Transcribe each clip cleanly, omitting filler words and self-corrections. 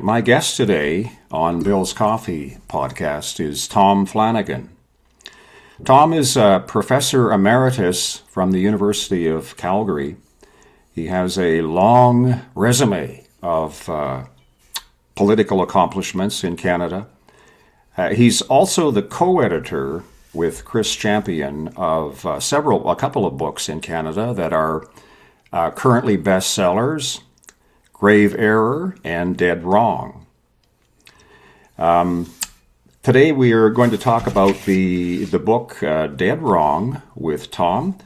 My guest today on Bill's Coffee podcast is Tom Flanagan. Tom is a Professor Emeritus from the University of Calgary. He has a long resume of political accomplishments in Canada. He's also the co-editor with Chris Champion of a couple of books in Canada that are currently bestsellers, Grave Error and Dead Wrong. Today we are going to talk about the book Dead Wrong with Tom.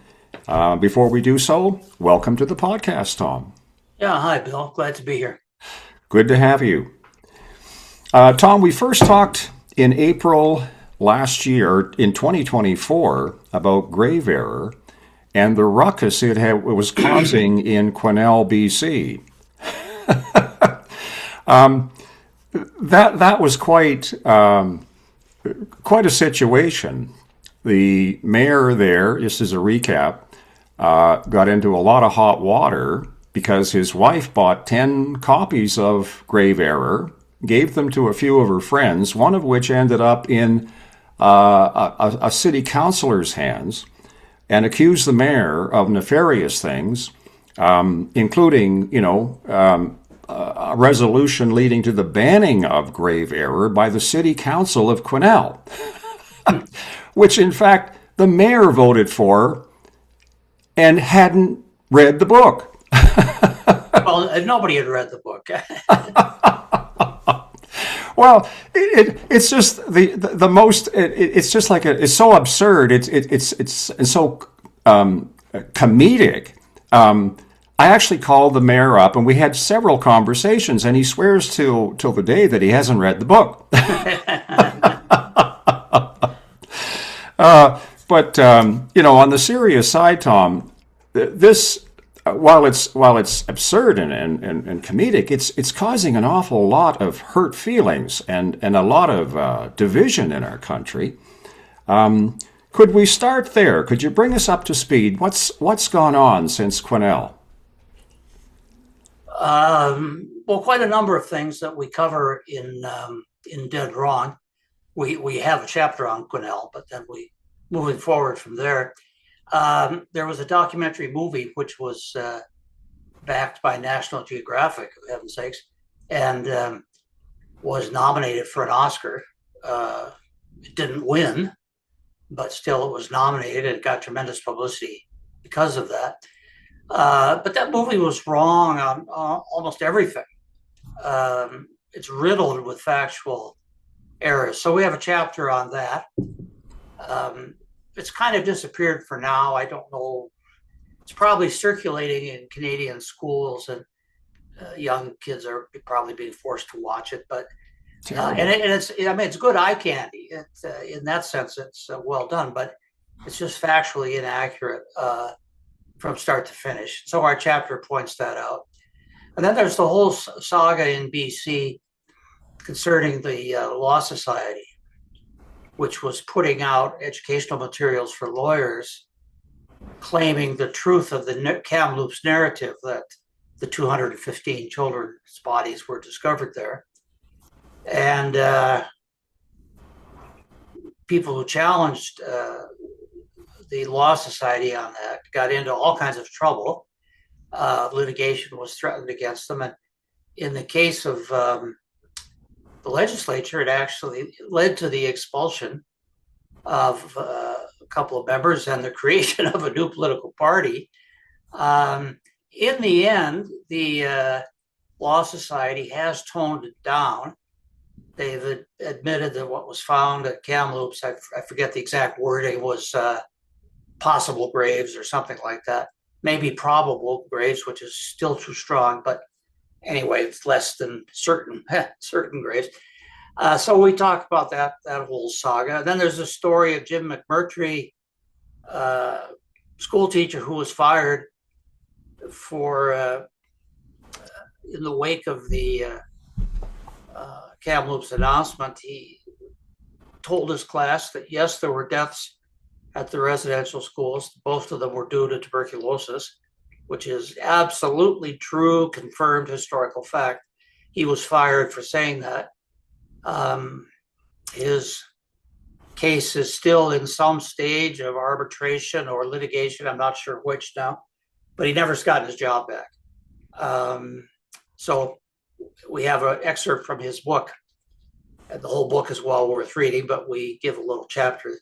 Before we do so, welcome to the podcast, Tom. Yeah, hi, Bill. Glad to be here. Good to have you. Tom, we first talked in April last year, in 2024, about grave error and the ruckus it was causing in Quesnel, BC. That was quite a situation. The mayor there, just as a recap, got into a lot of hot water because his wife bought 10 copies of Grave Error, gave them to a few of her friends, one of which ended up in a city councilor's hands, and accused the mayor of nefarious things, including, a resolution leading to the banning of Grave Error by the City Council of Quesnel, which in fact the mayor voted for and hadn't read the book. Well, nobody had read the book. Well, it's just the most. It's just like it's so absurd. It's so comedic. I actually called the mayor up, and we had several conversations, and he swears till the day that he hasn't read the book. But on the serious side, Tom, this while it's absurd and comedic, it's causing an awful lot of hurt feelings and a lot of division in our country. Could we start there? Could you bring us up to speed? What's gone on since Quesnel? Well, quite a number of things that we cover in Dead Wrong. We have a chapter on Quesnel, but then moving forward from there. There was a documentary movie which was backed by National Geographic, for heaven's sakes, and was nominated for an Oscar. It didn't win, but still it was nominated and got tremendous publicity because of that. But that movie was wrong on almost everything. It's riddled with factual errors. So we have a chapter on that. It's kind of disappeared for now. I don't know. It's probably circulating in Canadian schools, and young kids are probably being forced to watch it. But it's good eye candy. In that sense, it's well done, but it's just factually inaccurate from start to finish. So our chapter points that out. And then there's the whole saga in BC concerning the Law Society, which was putting out educational materials for lawyers, claiming the truth of the Kamloops narrative that the 215 children's bodies were discovered there. And people who challenged the Law Society on that got into all kinds of trouble. Litigation was threatened against them. And in the case of the legislature, it actually led to the expulsion of a couple of members and the creation of a new political party. In the end, the Law Society has toned it down. They've admitted that what was found at Kamloops, I forget the exact wording, was possible graves or something like that. Maybe probable graves, which is still too strong, but anyway, it's less than certain graves. So we talked about that whole saga. Then there's the story of Jim McMurtry, school teacher who was fired for in the wake of the Kamloops announcement. He told his class that yes, there were deaths at the residential schools. Both of them were due to tuberculosis, which is absolutely true, confirmed historical fact. he was fired for saying that. His case is still in some stage of arbitration or litigation. I'm not sure which now, but he never's gotten his job back. So we have an excerpt from his book, and the whole book is well worth reading, but we give a little chapter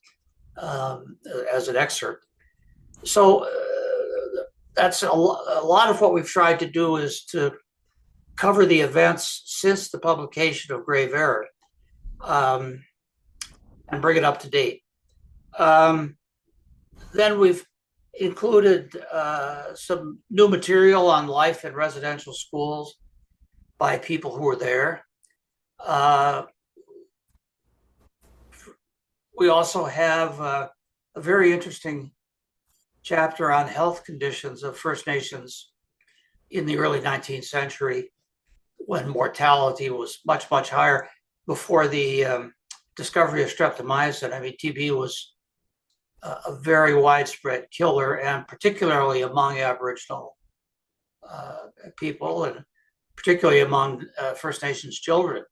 as an excerpt. So that's a lot of what we've tried to do, is to cover the events since the publication of Grave Error, and bring it up to date. Then we've included some new material on life in residential schools by people who were there. We also have a very interesting chapter on health conditions of First Nations in the early 19th century, when mortality was much, much higher before the discovery of streptomycin. I mean, TB was a very widespread killer, and particularly among Aboriginal people, and particularly among First Nations children.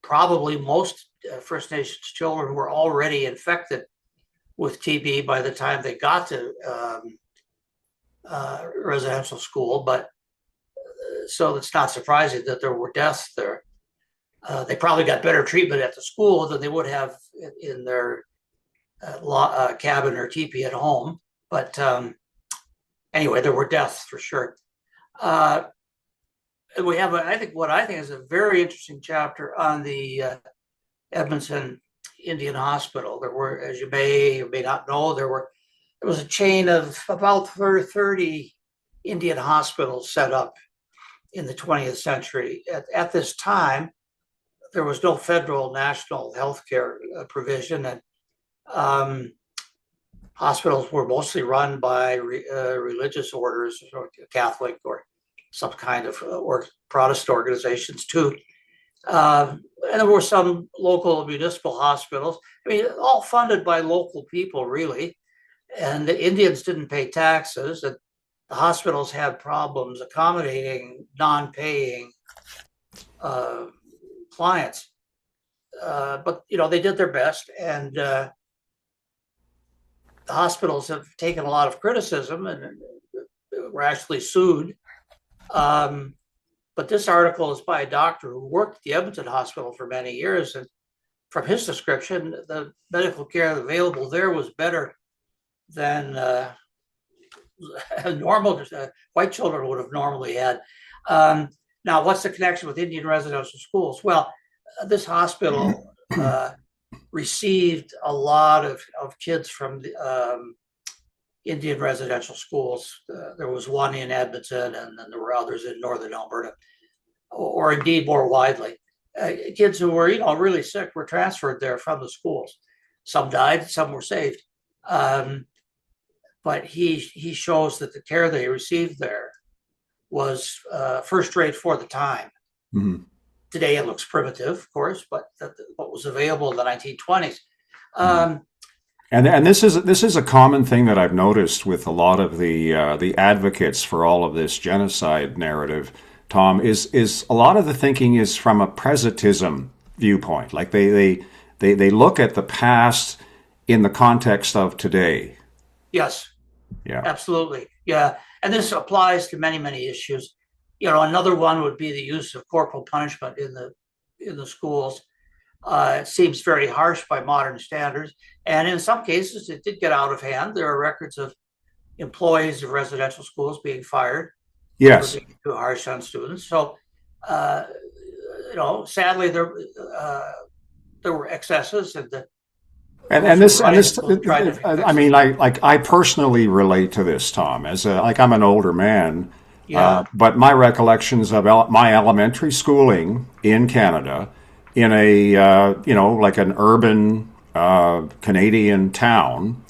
Probably most First Nations children were already infected with TB by the time they got to residential school, but so it's not surprising that there were deaths there. They probably got better treatment at the school than they would have in their cabin or teepee at home. But anyway, there were deaths for sure. We have, I think is a very interesting chapter on the Edmonton Indian Hospital. There were, as you may or may not know, there was a chain of about 30 Indian hospitals set up in the 20th century. At this time, there was no federal national healthcare provision, and hospitals were mostly run by religious orders, or Catholic or some kind of or Protestant organizations too. And there were some local municipal hospitals. I mean, all funded by local people, really. And the Indians didn't pay taxes, and the hospitals had problems accommodating non-paying clients. But they did their best, and the hospitals have taken a lot of criticism and were actually sued. But this article is by a doctor who worked at the Edmonton Hospital for many years, and from his description, the medical care available there was better than normal white children would have normally had. Now, what's the connection with Indian residential schools? Well, this hospital received a lot of kids from the Indian residential schools. There was one in Edmonton, and then there were others in northern Alberta, or indeed more widely. Kids who were, really sick were transferred there from the schools. Some died, some were saved. But he shows that the care they received there was first rate for the time. Mm-hmm. Today it looks primitive, of course, but what was available in the 1920s. And this is a common thing that I've noticed with a lot of the advocates for all of this genocide narrative, Tom, is a lot of the thinking is from a presentism viewpoint. Like they look at the past in the context of today. Yes. Yeah. Absolutely. Yeah. And this applies to many, many issues. Another one would be the use of corporal punishment in the schools. It seems very harsh by modern standards. And in some cases, it did get out of hand. There are records of employees of residential schools being fired. Yes. For being too harsh on students. So, sadly, there were excesses, and this, I mean, I personally relate to this, Tom, as I'm an older man. Yeah. But my recollections of my elementary schooling in Canada, in a like an urban Canadian town,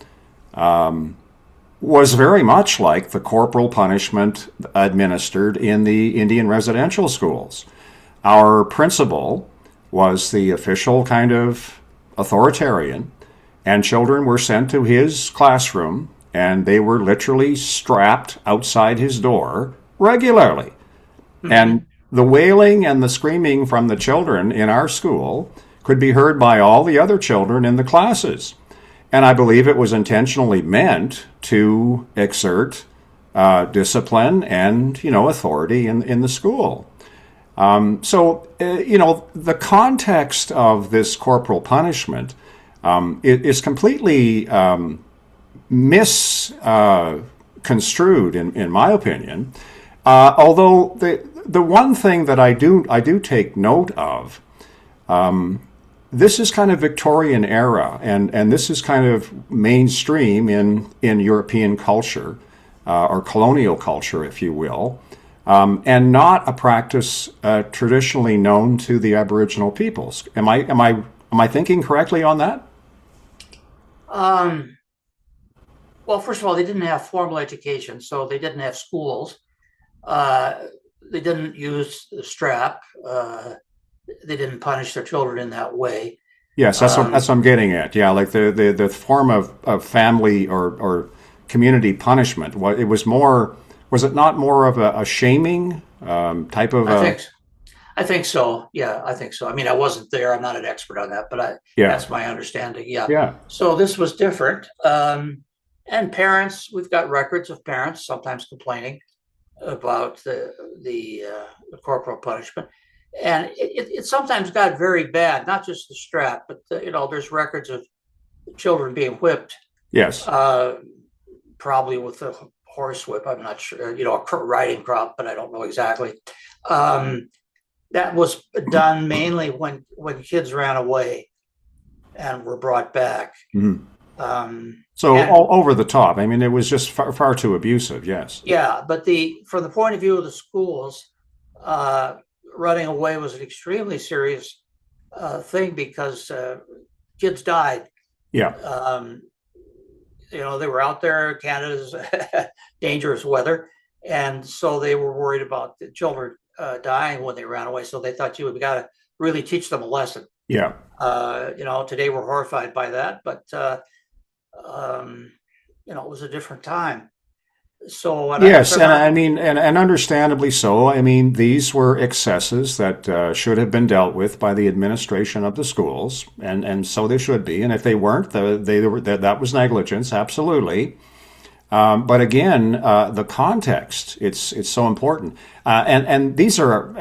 was very much like the corporal punishment administered in the Indian residential schools. Our principal was the official kind of authoritarian, and children were sent to his classroom, and they were literally strapped outside his door regularly. Mm-hmm. And the wailing and the screaming from the children in our school could be heard by all the other children in the classes. And I believe it was intentionally meant to exert discipline and, authority in the school. The context of this corporal punishment is completely misconstrued, in my opinion. Although the one thing that I do take note of, this is kind of Victorian era, and this is kind of mainstream in European culture, or colonial culture, if you will, and not a practice traditionally known to the Aboriginal peoples. Am I thinking correctly on that? Um, well, first of all, they didn't have formal education, so they didn't have schools. Uh, they didn't use the strap. They didn't punish their children in that way. Yes, that's what I'm getting at. Yeah, like the form of family or community punishment. It was more. Was it not more of a shaming type of? I think I think so. Yeah, I think so. I mean, I wasn't there. I'm not an expert on that, but Yeah, that's my understanding. Yeah. yeah. So this was different. And parents, we've got records of parents sometimes complaining about the corporal punishment, and it sometimes got very bad. Not just the strap, but there's records of children being whipped, Yes. uh, probably with a horse whip. I'm not sure, a riding crop, but I don't know exactly. Um, that was done mainly when kids ran away and were brought back. Mhm. Um, So and all over the top. I mean, it was just far too abusive. Yes. yeah, but from the point of view of the schools, uh, running away was an extremely serious thing because kids died. Yeah. Um, they were out there, Canada's dangerous weather, and so they were worried about the children dying when they ran away. So they thought, we got to really teach them a lesson. Yeah. Today we're horrified by that, but it was a different time. So, and I Yes, and remember, I mean, and understandably so. I mean, these were excesses that should have been dealt with by the administration of the schools, and so they should be. And if they weren't, that was negligence, absolutely. But again, the context, it's so important. And these are,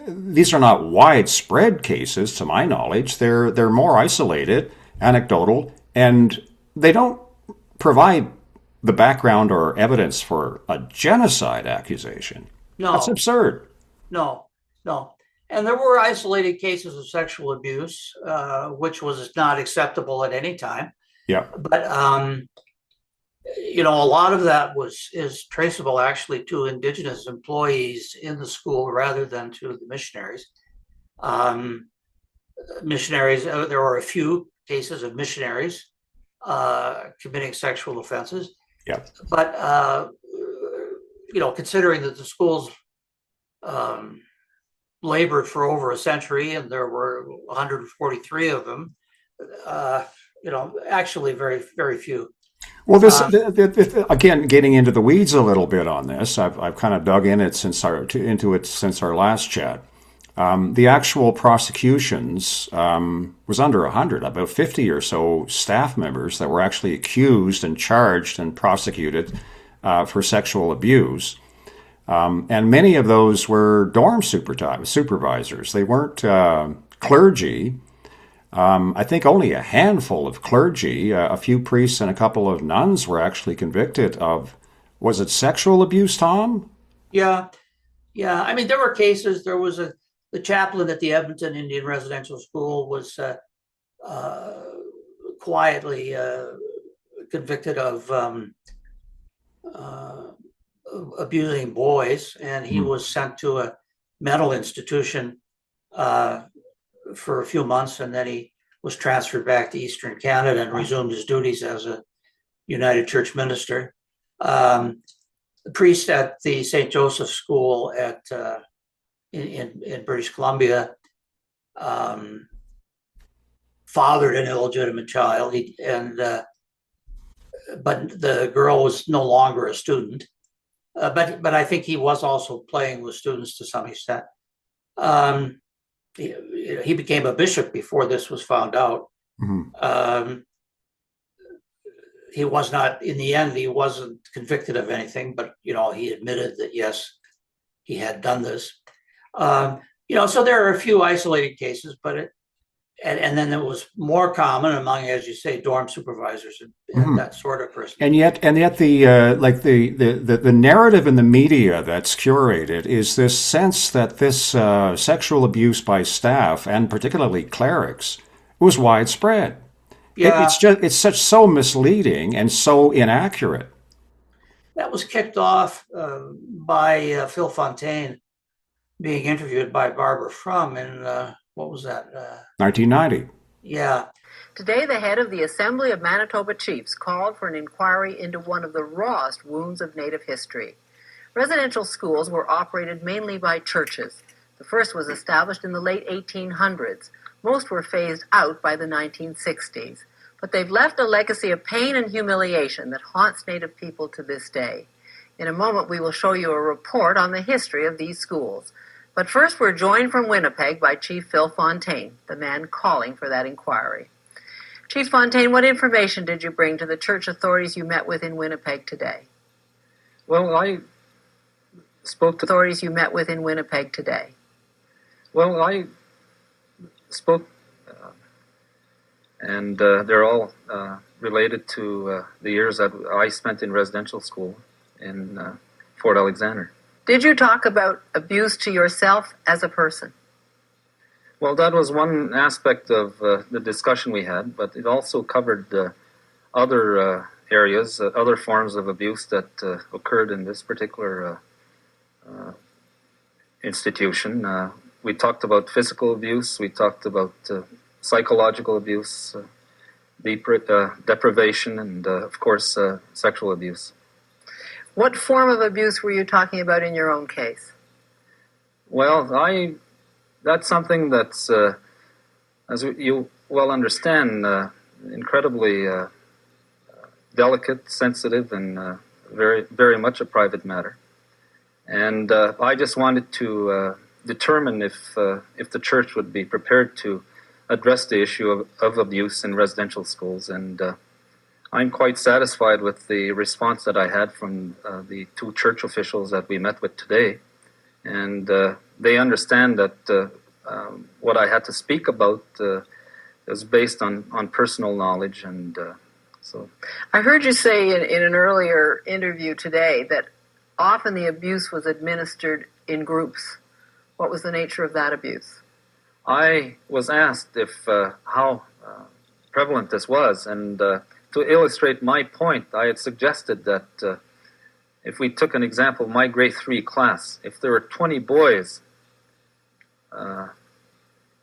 these are not widespread cases, to my knowledge. They're more isolated, anecdotal, and they don't provide the background or evidence for a genocide accusation. That's no, absurd. no, no. And there were isolated cases of sexual abuse, which was not acceptable at any time. Yeah. But a lot of that is traceable actually to Indigenous employees in the school rather than to the missionaries. Um, Missionaries, there were a few cases of missionaries committing sexual offenses, Yeah. but considering that the schools um, labored for over a century and there were 143 of them, actually very, very few. Well, Um, again, getting into the weeds a little bit on this, I've kind of dug into it since our last chat. The actual prosecutions was under 100, about 50 or so staff members that were actually accused and charged and prosecuted for sexual abuse. And many of those were dorm supervisors. They weren't clergy. I think only a handful of clergy, a few priests and a couple of nuns were actually convicted of, was it sexual abuse, Tom? yeah, yeah. I mean, there were cases. There was the chaplain at the Edmonton Indian Residential School was uh, quietly convicted of uh, abusing boys, and he Hmm. was sent to a mental institution uh, for a few months, and then he was transferred back to Eastern Canada and resumed his duties as a United Church minister. The priest at the St. Joseph School in British Columbia um, fathered an illegitimate child, but the girl was no longer a student, But I think he was also playing with students to some extent. Um, he became a bishop before this was found out. Mhm. He was not, in the end, he wasn't convicted of anything, but he admitted that yes, he had done this. So there are a few isolated cases, but and then it was more common among, as you say, dorm supervisors and Mhm. that sort of person. And yet, the like the narrative in the media that's curated is this sense that this sexual abuse by staff and particularly clerics was widespread. Yeah, It's so misleading and so inaccurate. that was kicked off by Phil Fontaine being interviewed by Barbara Frum in what was that? 1990. Yeah. Today, the head of the Assembly of Manitoba Chiefs called for an inquiry into one of the rawest wounds of Native history. Residential schools were operated mainly by churches. The first was established in the late 1800s. Most were phased out by the 1960s. But they've left a legacy of pain and humiliation that haunts Native people to this day. In a moment, we will show you a report on the history of these schools. But first, we're joined from Winnipeg by Chief Phil Fontaine, the man calling for that inquiry. Chief Fontaine, what information did you bring to the church authorities you met with in Winnipeg today? Well, I spoke to Authorities you met with in Winnipeg today. Well, I spoke, and they're all related to the years that I spent in residential school in Fort Alexander. Did you talk about abuse to yourself as a person? Well, that was one aspect of the discussion we had, but it also covered other areas, other forms of abuse that occurred in this particular institution. We talked about physical abuse, we talked about psychological abuse, deprivation, and of course, sexual abuse. What form of abuse were you talking about in your own case? Well, that's something that's, as you well understand, incredibly delicate, sensitive, and very, very much a private matter. And I just wanted to determine if the church would be prepared to address the issue of abuse in residential schools. And I'm quite satisfied with the response that I had from the two church officials that we met with today. And they understand that what I had to speak about is based on personal knowledge. And so I heard you say in an earlier interview today that often the abuse was administered in groups. What was the nature of that abuse? I was asked if how prevalent this was, and to illustrate my point, I had suggested that if we took an example of my grade 3 class, if there were 20 boys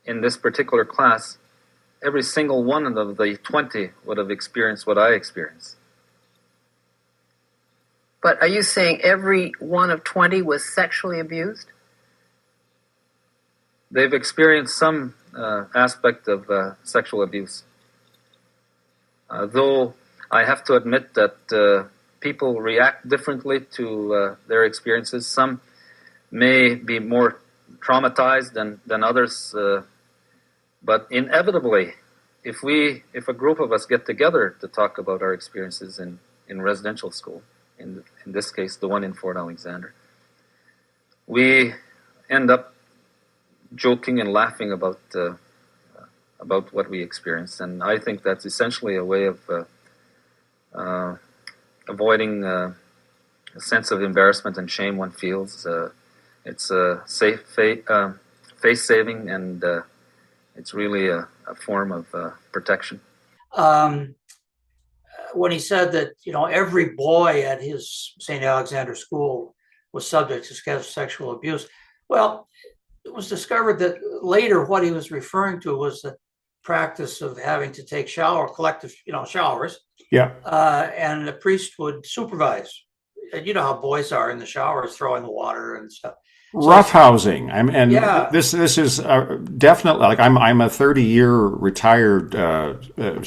in this particular class, every single one of the 20 would have experienced what I experienced. But are you saying every one of 20 was sexually abused? They've experienced some aspect of sexual abuse. Though I have to admit that people react differently to their experiences. Some may be more traumatized than others, but inevitably, if a group of us get together to talk about our experiences in residential school, in this case the one in Fort Alexander, we end up joking and laughing about what we experienced, and I think that's essentially a way of avoiding a sense of embarrassment and shame one feels. It's a safe face saving, and it's really a form of protection. When he said that every boy at his St. Alexander school was subject to sexual abuse, well, it was discovered that later what he was referring to was the practice of having to take collective showers. Yeah. And the priest would supervise. And you know how boys are in the showers, throwing the water and stuff. Roughhousing. And yeah. This is definitely, like, I'm a 30-year retired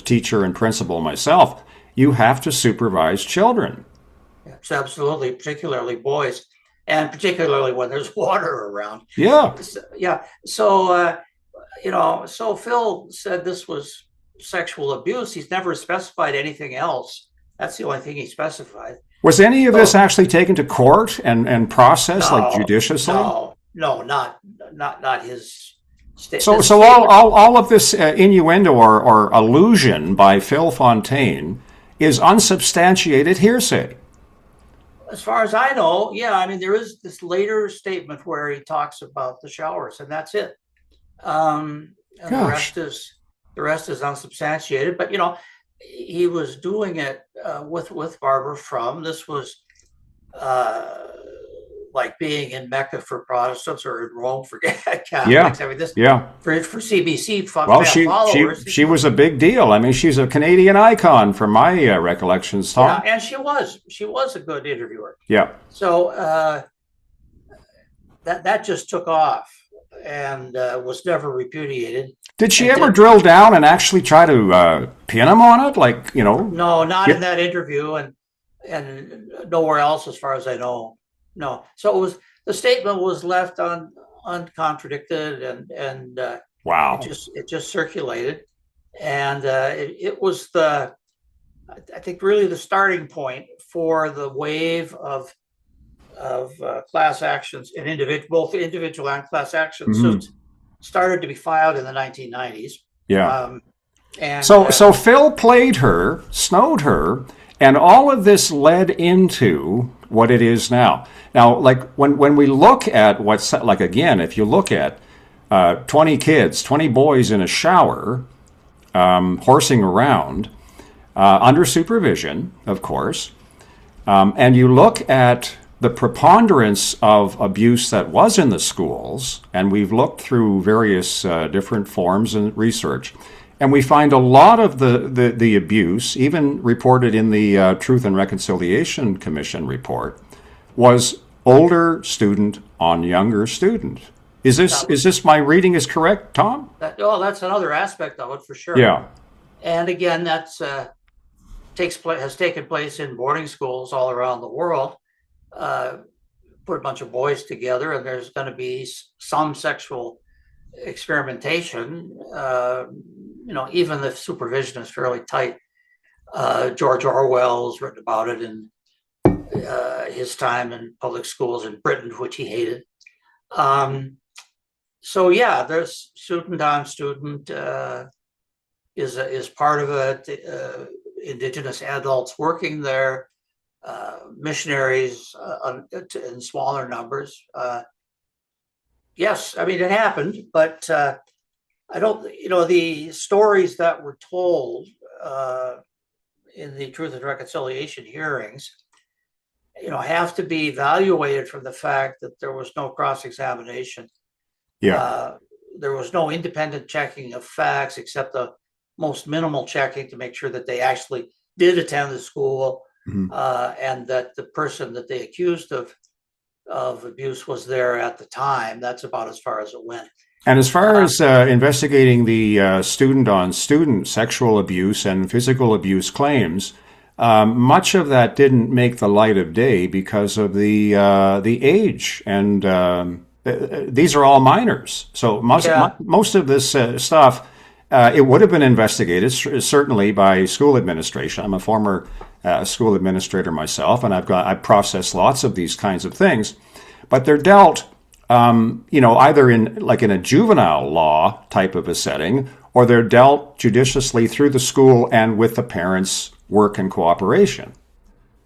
teacher and principal myself. You have to supervise children. absolutely, particularly boys, and particularly when there's water around. Yeah. Yeah. So, so Phil said this was sexual abuse. He's never specified anything else. That's the only thing he specified. Was any of So, this actually taken to court and processed like no, judiciously? no, not his So, statement. all of this innuendo or allusion by Phil Fontaine is unsubstantiated hearsay. As far as I know, yeah. I mean, there is this later statement where he talks about the showers, and that's it. And Gosh. the rest is unsubstantiated. But he was doing it with Barbara Frum. This was like being in Mecca for Protestants or in Rome for Catholics. I mean, this for CBC followers. She was a big deal. I mean, she's a Canadian icon from my recollections, Tom. Yeah, and she was a good interviewer. Yeah. So that just took off and was never repudiated. Did she ever drill down and actually try to pin him on it? Like, No, not in that interview, and nowhere else as far as I know. No. So the statement was left uncontradicted, and wow. It just circulated, and it was I think really the starting point for the wave of class actions and both individual and class action suits started to be filed in the 1990s. Yeah. And so Phil played her, snowed her, and all of this led into what it is now. Now, like when we look at what's like, again, if you look at 20 kids, 20 boys in a shower, horsing around under supervision, of course, and you look at the preponderance of abuse that was in the schools, and we've looked through various different forms and research, and we find a lot of the abuse, even reported in the Truth and Reconciliation Commission report, was older student on younger student. Is this my reading is correct, Tom? That's another aspect of it for sure. Yeah. And again, that's has taken place in boarding schools all around the world. Put a bunch of boys together, and there's going to be some sexual experimentation. Even the supervision is fairly tight. George Orwell's written about it in his time in public schools in Britain, which he hated. So yeah, there's student on student is part of it. Indigenous adults working there, missionaries in smaller numbers. Yes, I mean it happened, but I don't. The stories that were told in the Truth and Reconciliation hearings, have to be evaluated from the fact that there was no cross-examination. Yeah. There was no independent checking of facts except the most minimal checking to make sure that they actually did attend the school, and that the person that they accused of abuse was there at the time. That's about as far as it went. And as far as investigating the student-on-student sexual abuse and physical abuse claims, much of that didn't make the light of day because of the age, and these are all minors. So most of this stuff, it would have been investigated certainly by school administration. I'm a former school administrator myself, and I've processed lots of these kinds of things, but they're dealt either in a juvenile law type of a setting, or they're dealt judiciously through the school and with the parents' work and cooperation.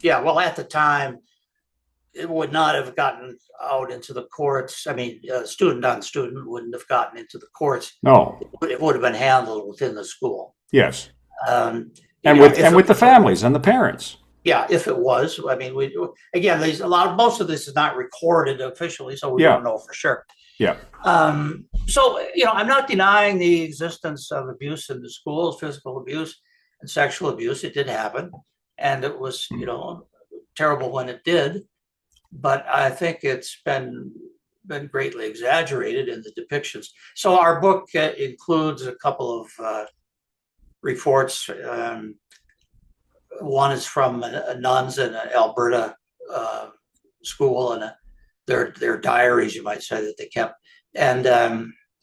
Yeah, well, at the time, it would not have gotten out into the courts. I mean, student on student wouldn't have gotten into the courts. No, it would have been handled within the school. Yes, with the families and the parents. Yeah, if it was. I mean, most of this is not recorded officially, so we don't know for sure. Yeah. So, I'm not denying the existence of abuse in the schools, physical abuse and sexual abuse. It did happen, and it was, terrible when it did. But I think it's been greatly exaggerated in the depictions. So our book includes a couple of reports. One is from nuns in Alberta school, and their diaries, you might say, that they kept. And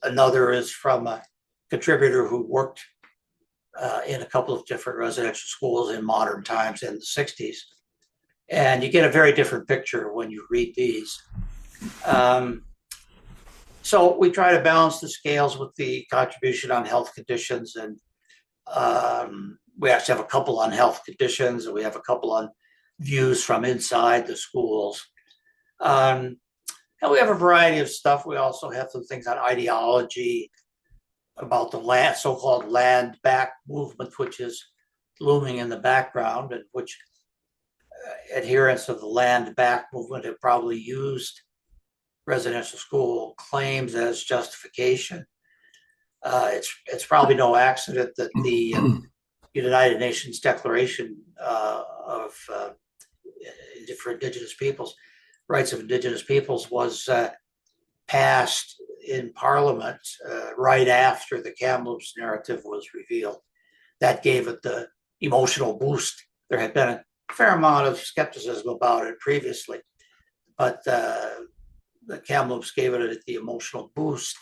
another is from a contributor who worked in a couple of different residential schools in modern times in the 60s. And you get a very different picture when you read these. So we try to balance the scales with the contribution on health conditions, and we actually have a couple on health conditions, and we have a couple on views from inside the schools. And we have a variety of stuff. We also have some things on ideology, about the so-called land back movement, which is looming in the background, and which adherents of the land back movement have probably used residential school claims as justification. It's probably no accident that the United Nations Declaration for Indigenous Peoples, Rights of Indigenous Peoples, was passed in Parliament right after the Kamloops narrative was revealed. That gave it the emotional boost. There had been a fair amount of skepticism about it previously, but the Kamloops gave it the emotional boost.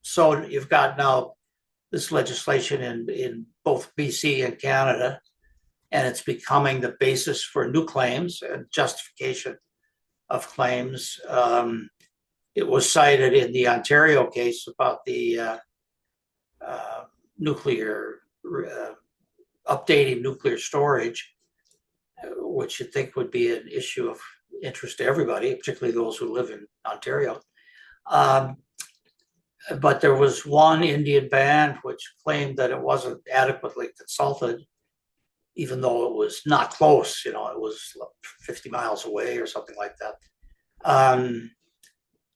So you've got now this legislation in both BC and Canada, and it's becoming the basis for new claims and justification of claims. It was cited in the Ontario case about the updating nuclear storage, which you'd think would be an issue of interest to everybody, particularly those who live in Ontario. But there was one Indian band which claimed that it wasn't adequately consulted, even though it was not close. It was 50 miles away or something like that.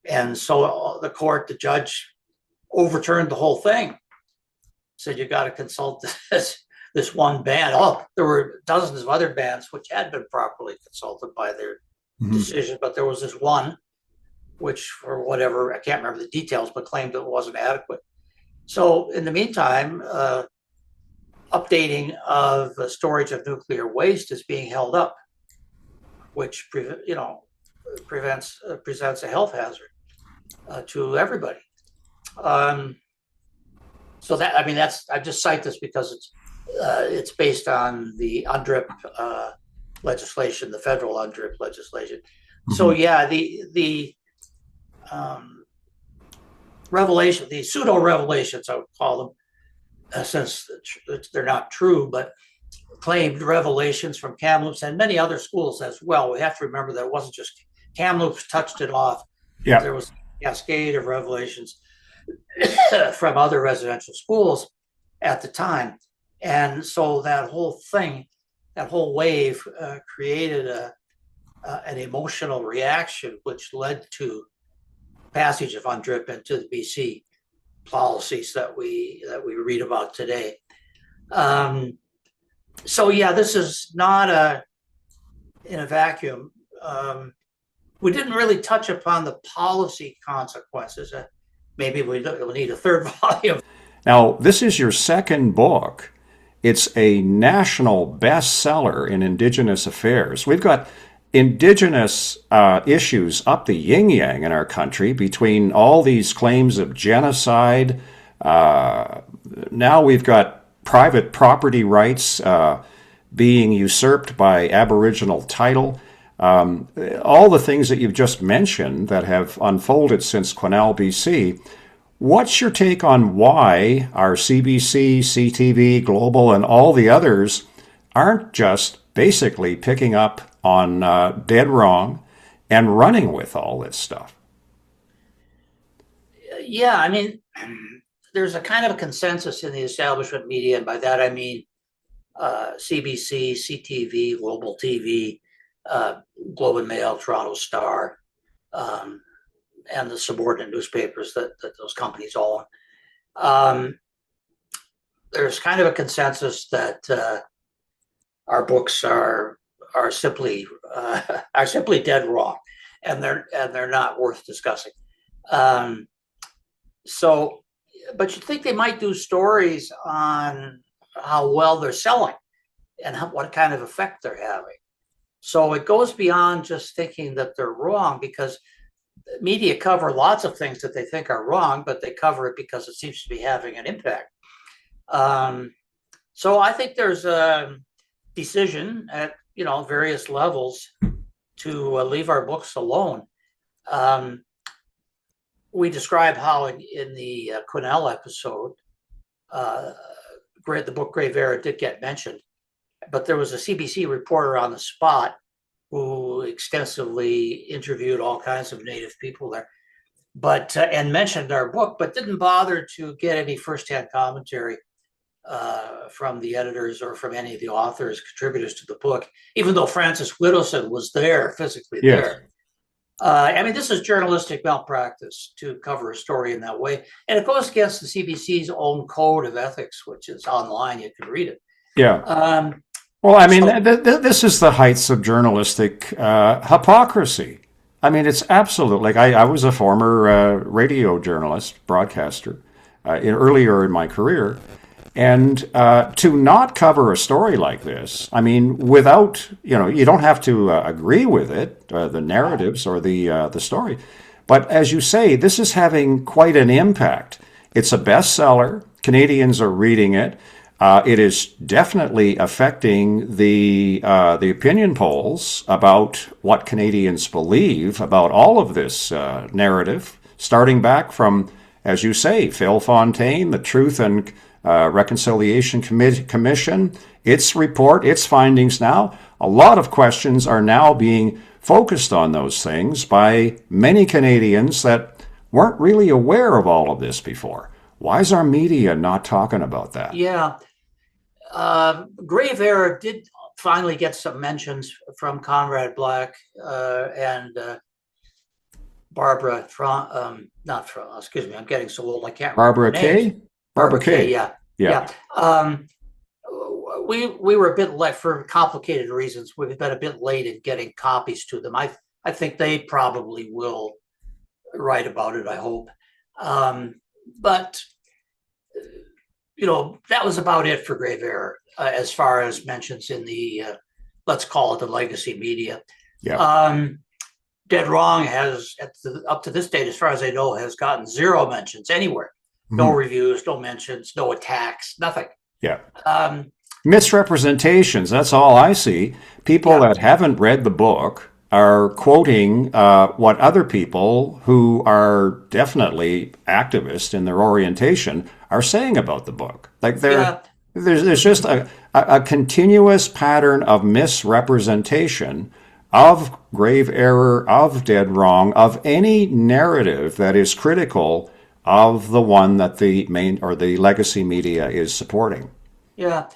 And so the judge overturned the whole thing, said you got to consult this one band. Oh, there were dozens of other bands which had been properly consulted by their decision, but there was this one which, for whatever, I can't remember the details, but claimed it wasn't adequate. So in the meantime, updating of the storage of nuclear waste is being held up, which presents a health hazard to everybody. So that, I just cite this because it's based on the UNDRIP legislation, the federal UNDRIP legislation. Mm-hmm. So yeah, the revelation, the pseudo revelations, I would call them, since they're not true, but claimed revelations from Kamloops and many other schools as well. We have to remember that it wasn't just Kamloops touched it off. Yeah. There was a cascade of revelations from other residential schools at the time. And so that whole thing, that whole wave created an emotional reaction, which led to passage of UNDRIP into the BC policies that we read about today. So yeah, this is not in a vacuum. We didn't really touch upon the policy consequences. Maybe we'll need a third volume. Now, this is your second book. It's a national bestseller in Indigenous affairs. We've got Indigenous issues up the yin-yang in our country between all these claims of genocide. Now we've got private property rights being usurped by Aboriginal title. All the things that you've just mentioned that have unfolded since Quesnel, BC. What's your take on why our CBC, CTV, Global, and all the others aren't just basically picking up on dead wrong and running with all this stuff? Yeah, there's a kind of a consensus in the establishment media, and by that I mean CBC, CTV, Global TV, Globe and Mail, Toronto Star, and the subordinate newspapers that those companies own. There's kind of a consensus that our books are simply dead wrong, and they're not worth discussing. So, but you think they might do stories on how well they're selling, and what kind of effect they're having. So it goes beyond just thinking that they're wrong, because media cover lots of things that they think are wrong, but they cover it because it seems to be having an impact. So I think there's a decision at various levels to leave our books alone. We describe how in the Quinnell episode, the book Grave Error did get mentioned, but there was a CBC reporter on the spot who extensively interviewed all kinds of Native people there, but and mentioned our book, but didn't bother to get any firsthand commentary from the editors or from any of the authors, contributors to the book, even though Francis Whittleson was there, physically there. I mean, this is journalistic malpractice to cover a story in that way. And it goes against the CBC's own code of ethics, which is online. You can read it. Yeah. Well, I mean, this is the heights of journalistic hypocrisy. I mean, it's absolute. Like I was a former radio journalist, broadcaster, earlier in my career. And to not cover a story like this, I mean, without, you don't have to agree with it, the narratives or the story. But as you say, this is having quite an impact. It's a bestseller. Canadians are reading it. It is definitely affecting the opinion polls about what Canadians believe about all of this narrative, starting back from, as you say, Phil Fontaine, the Truth and Reconciliation Commission, its report, its findings now. A lot of questions are now being focused on those things by many Canadians that weren't really aware of all of this before. Why is our media not talking about that? Yeah. Grave Error did finally get some mentions from Conrad Black and Barbara excuse me, I'm getting so old I can't remember. Barbara Kay? Barbara Kay, yeah. We were a bit late for complicated reasons. We've been a bit late in getting copies to them. I think they probably will write about it, I hope. But that was about it for Grave Error as far as mentions in the let's call it the legacy media. Yeah. Dead Wrong has up to this date, as far as I know, has gotten 0 mentions anywhere. No reviews, no mentions, no attacks, nothing. Yeah. Misrepresentations, that's all I see. People that haven't read the book are quoting what other people who are definitely activists in their orientation are saying about the book. Like there's just a continuous pattern of misrepresentation of Grave Error, of Dead Wrong, of any narrative that is critical of the one that the main or the legacy media is supporting. Yeah.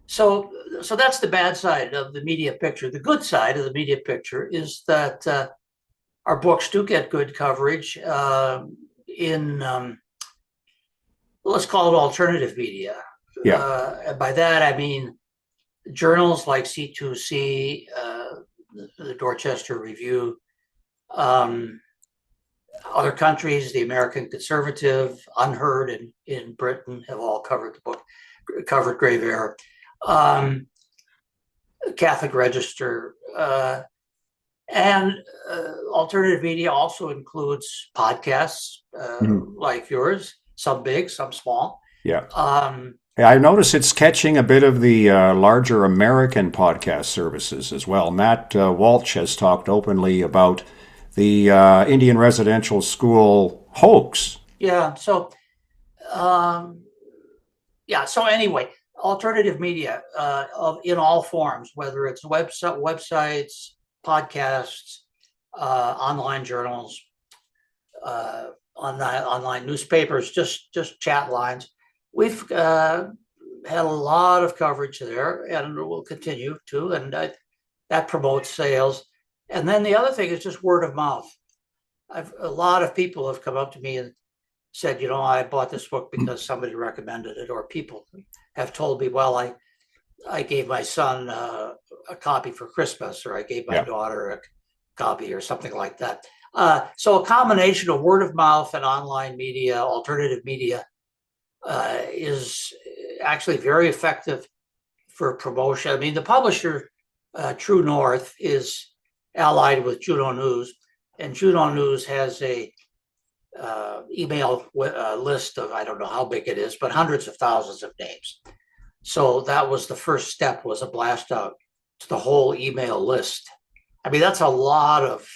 So that's the bad side of the media picture. The good side of the media picture is that our books do get good coverage in, let's call it alternative media. Yeah. By that, I mean journals like C2C, the Dorchester Review, other countries, the American Conservative, Unheard in Britain have all covered the book, covered Grave Error. Catholic Register, and alternative media also includes podcasts like yours, some big, some small. Yeah. I notice it's catching a bit of the larger American podcast services as well. Matt Walsh has talked openly about the Indian residential school hoax. Yeah. So anyway, alternative media in all forms, whether it's websites, podcasts, online journals, online newspapers, just chat lines. We've had a lot of coverage there, and we'll continue to, and that promotes sales. And then the other thing is just word of mouth. A lot of people have come up to me and said, I bought this book because somebody recommended it, or people have told me, well, I gave my son a copy for Christmas, or I gave my daughter a copy, or something like that. So a combination of word of mouth and online media, alternative media, is actually very effective for promotion. I mean, the publisher, True North, is allied with Juno News, and Juno News has a email list of, I don't know how big it is, but hundreds of thousands of names. So that was the first step, was a blast out to the whole email list. I mean, that's a lot of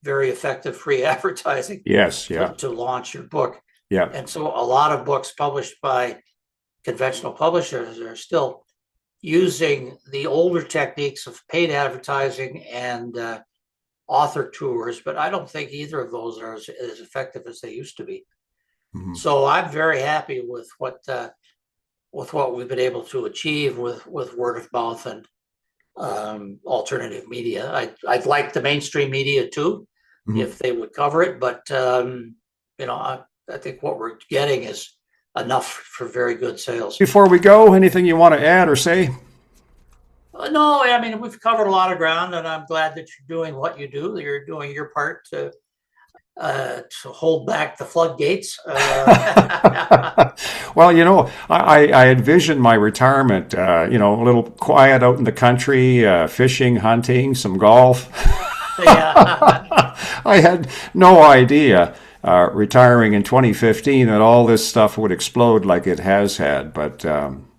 very effective free advertising. Yes, yeah. To launch your book. Yeah. And so a lot of books published by conventional publishers are still using the older techniques of paid advertising and author tours, but I don't think either of those are as effective as they used to be. Mm-hmm. So I'm very happy with what we've been able to achieve with word of mouth and alternative media. I'd like the mainstream media too, mm-hmm. if they would cover it, but I think what we're getting is enough for very good sales. Before we go, anything you want to add or say? No, I mean, we've covered a lot of ground, and I'm glad that you're doing what you do. You're doing your part to hold back the floodgates. Well, I envisioned my retirement, a little quiet out in the country, fishing, hunting, some golf. Yeah. I had no idea retiring in 2015 that all this stuff would explode like it has had. But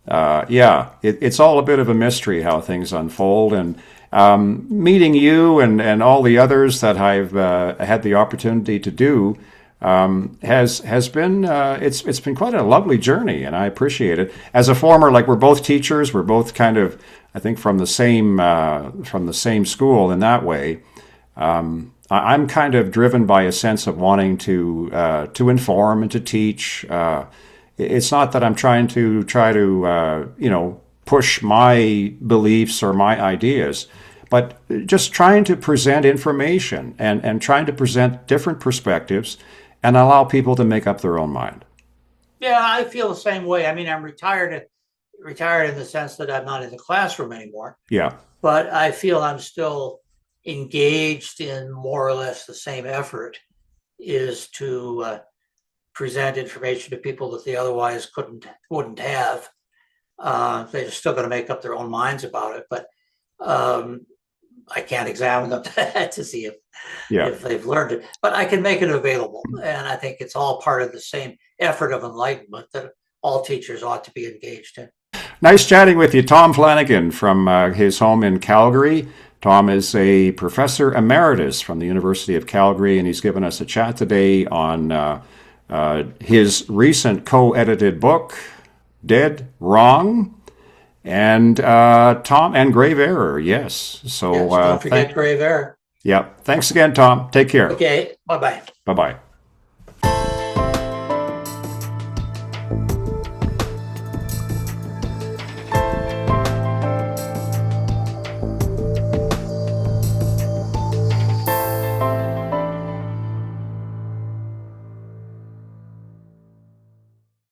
it's all a bit of a mystery how things unfold. And meeting you and all the others that I've had the opportunity to do has been it's been quite a lovely journey, and I appreciate it. As a former, we're both teachers, we're both kind of, I think, from the same school in that way. I'm kind of driven by a sense of wanting to inform and to teach. It's not that I'm trying to push my beliefs or my ideas, but just trying to present information and trying to present different perspectives and allow people to make up their own mind. Yeah, I feel the same way. I mean, I'm retired in the sense that I'm not in the classroom anymore. Yeah. But I feel I'm still engaged in more or less the same effort, is to present information to people that they otherwise wouldn't have. They're still going to make up their own minds about it, but I can't examine them to see if they've learned it. But I can make it available, and I think it's all part of the same effort of enlightenment that all teachers ought to be engaged in. Nice chatting with you, Tom Flanagan from his home in Calgary. Tom is a professor emeritus from the University of Calgary, and he's given us a chat today on his recent co-edited book, Dead Wrong, and Tom and Grave Error. Yes. So don't forget Grave Error. Yeah. Thanks again, Tom. Take care. Okay. Bye-bye. Bye-bye.